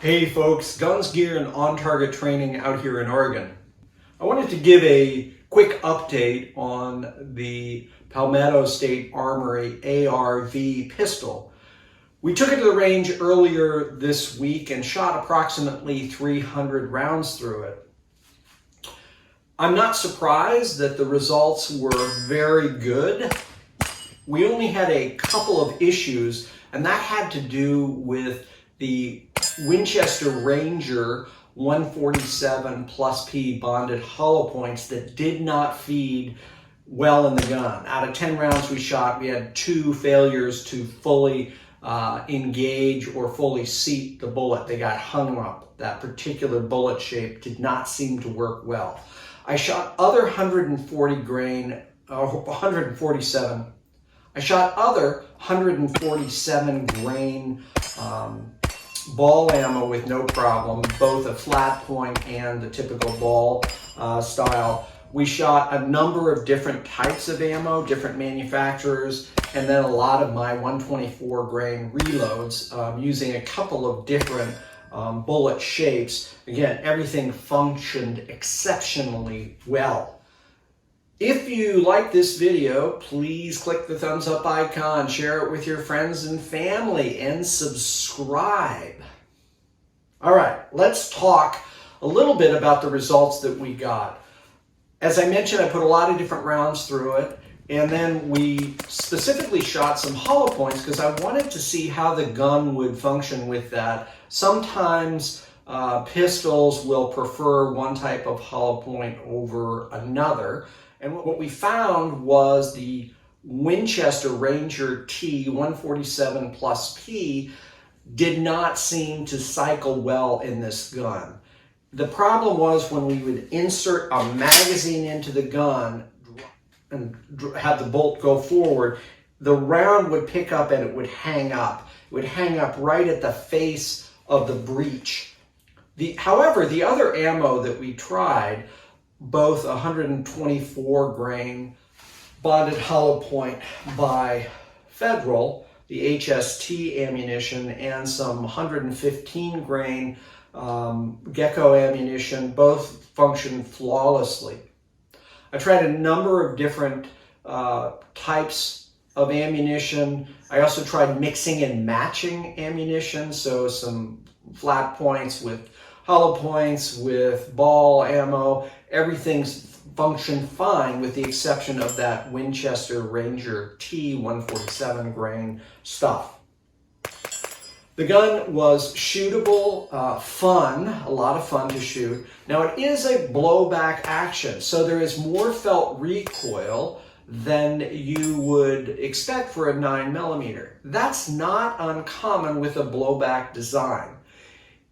Hey folks, guns, gear, and on-target training out here in Oregon. I wanted to give a quick update on the Palmetto State Armory AR-V pistol. We took it to the range earlier this week and shot approximately 300 rounds through it. I'm not surprised that the results were very good. We only had a couple of issues, and that had to do with the Winchester Ranger 147 plus P bonded hollow points that did not feed well in the gun. Out of 10 rounds we shot, we had 2 failures to fully engage or fully seat the bullet. They got hung up. That particular bullet shape did not seem to work well. I shot other 147 grain ball ammo with no problem, both a flat point and the typical ball style. We shot a number of different types of ammo, different manufacturers, and then a lot of my 124 grain reloads using a couple of different bullet shapes. Again, everything functioned exceptionally well. If you like this video, please click the thumbs up icon, share it with your friends and family, and subscribe. All right, let's talk a little bit about the results that we got. As I mentioned, I put a lot of different rounds through it, and then we specifically shot some hollow points because I wanted to see how the gun would function with that. Sometimes pistols will prefer one type of hollow point over another. And what we found was the Winchester Ranger T 147 plus P did not seem to cycle well in this gun. The problem was when we would insert a magazine into the gun and have the bolt go forward, the round would pick up and it would hang up. It would hang up right at the face of the breech. However, the other ammo that we tried, both 124 grain bonded hollow point by Federal, the HST ammunition, and some 115 grain Gecko ammunition, both functioned flawlessly. I tried a number of different types of ammunition. I also tried mixing and matching ammunition, so some flat points with hollow points with ball ammo. Everything's functioned fine with the exception of that Winchester Ranger T 147 grain stuff. The gun was shootable, fun, a lot of fun to shoot. Now it is a blowback action, so there is more felt recoil than you would expect for a 9mm. That's not uncommon with a blowback design.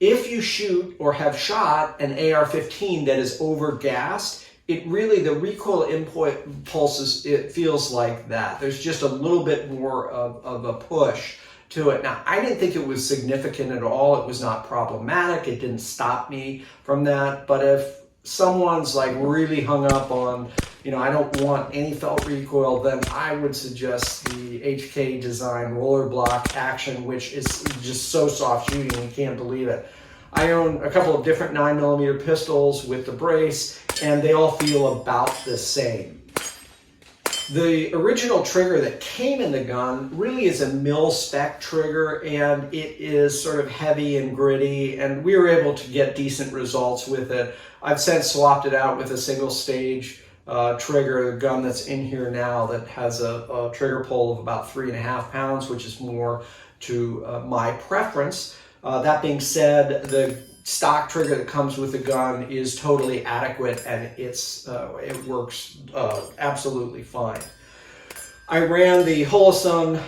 If you shoot or have shot an AR-15 that is over-gassed, the recoil impulses, it feels like that. There's just a little bit more of a push to it. Now, I didn't think it was significant at all. It was not problematic. It didn't stop me from that. But if someone's like really hung up on, I don't want any felt recoil, then I would suggest the HK Design roller block action, which is just so soft shooting, you can't believe it. I own a couple of different 9mm pistols with the brace, and they all feel about the same. The original trigger that came in the gun really is a mil-spec trigger, and it is sort of heavy and gritty, and we were able to get decent results with it. I've since swapped it out with a single stage trigger, the gun that's in here now that has a trigger pull of about 3.5 pounds, which is more to my preference. That being said, the stock trigger that comes with the gun is totally adequate, and it works absolutely fine. I ran the Holosun,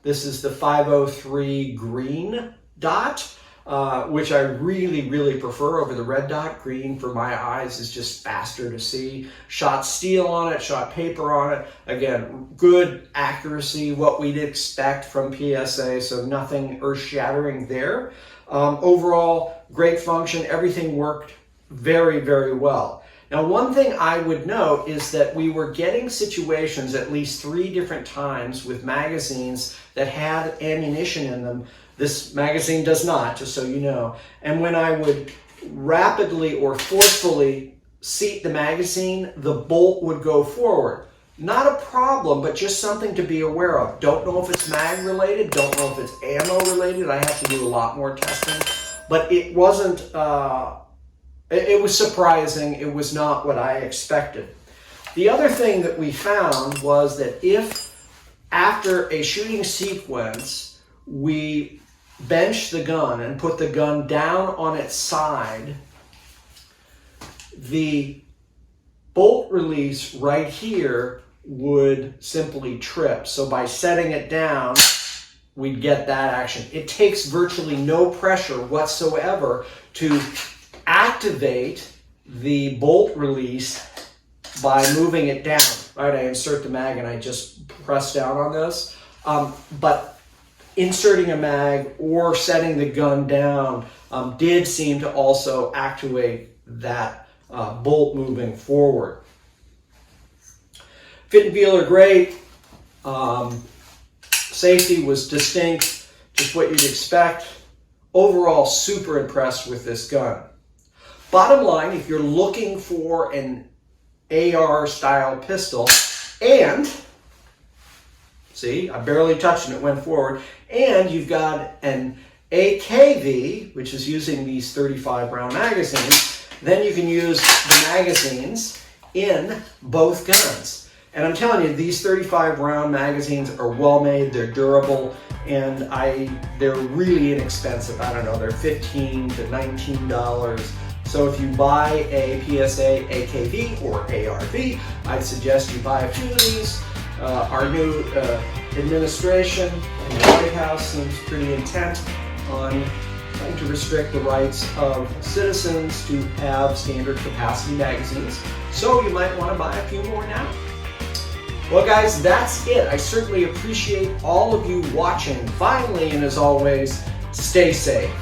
this is the 503 green dot, which I really prefer over the red dot. Green for my eyes is just faster to see. Shot steel on it, shot paper on it. Again, good accuracy, what we'd expect from PSA, so nothing earth-shattering there. Overall, great function. Everything worked very well. Now, one thing I would note is that we were getting situations at least 3 different times with magazines that had ammunition in them. This magazine does not, just so you know. And when I would rapidly or forcefully seat the magazine, the bolt would go forward. Not a problem, but just something to be aware of. Don't know if it's mag related, don't know if it's ammo related. I have to do a lot more testing, but it wasn't, it was surprising. It was not what I expected. The other thing that we found was that if after a shooting sequence, we bench the gun and put the gun down on its side, the bolt release right here would simply trip. So by setting it down, we'd get that action. It takes virtually no pressure whatsoever to activate the bolt release by moving it down. Right, I insert the mag and I just press down on this. But inserting a mag or setting the gun down did seem to also activate that bolt moving forward. Fit and feel are great. Safety was distinct, just what you'd expect. Overall, super impressed with this gun. Bottom line, if you're looking for an AR style pistol and, see, I barely touched it, it went forward, and you've got an AK-V, which is using these 35 round magazines, then you can use the magazines in both guns. And I'm telling you, these 35 round magazines are well made, they're durable, and they're really inexpensive. I don't know, they're $15 to $19. So if you buy a PSA AK-V or ARV, I'd suggest you buy a few of these. Our new administration in the White House seems pretty intent on trying to restrict the rights of citizens to have standard capacity magazines. So you might want to buy a few more now. Well guys, that's it. I certainly appreciate all of you watching. Finally, and as always, stay safe.